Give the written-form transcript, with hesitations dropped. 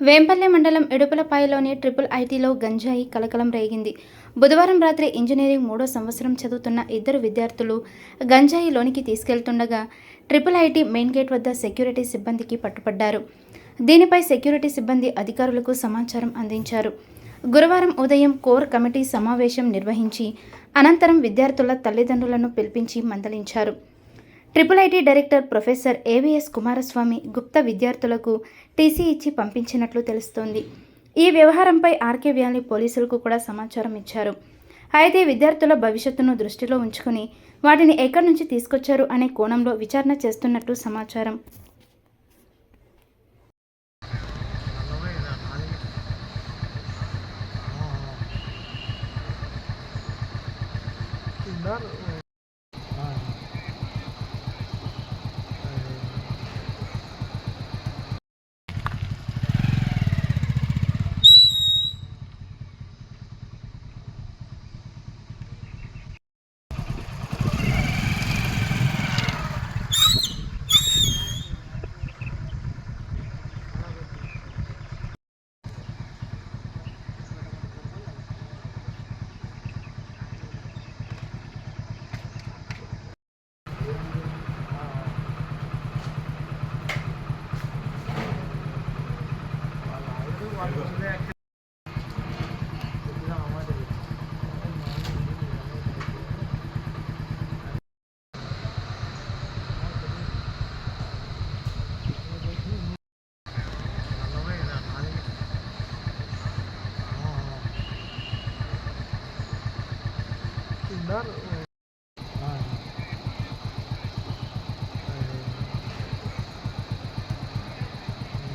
వేంపల్లె మండలం ఇడుపులపాయలోని ట్రిపుల్ ఐటీలో గంజాయి కలకలం రేగింది. బుధవారం రాత్రి ఇంజనీరింగ్ 3వ సంవత్సరం చదువుతున్న ఇద్దరు విద్యార్థులు గంజాయి లోనికి తీసుకెళ్తుండగా ట్రిపుల్ ఐటీ మెయిన్ గేట్ వద్ద సెక్యూరిటీ సిబ్బందికి పట్టుపడ్డారు. దీనిపై సెక్యూరిటీ సిబ్బంది అధికారులకు సమాచారం అందించారు. గురువారం ఉదయం కోర్ కమిటీ సమావేశం నిర్వహించి అనంతరం విద్యార్థుల తల్లిదండ్రులను పిలిపించి మందలించారు. Triple IT director professor AVS Kumaraswamy Gupta విద్యార్థులకు టీసీ ఇచ్చి పంపించినట్లు తెలుస్తోంది. ఈ వ్యవహారంపై ఆర్కే వ్యాలీ పోలీసులకు కూడా సమాచారం ఇచ్చారు. అయితే విద్యార్థుల భవిష్యత్తును దృష్టిలో ఉంచుకుని వాటిని ఎక్కడి నుంచి తీసుకొచ్చారు అనే కోణంలో విచారణ చేస్తున్నట్టు సమాచారం. Benar.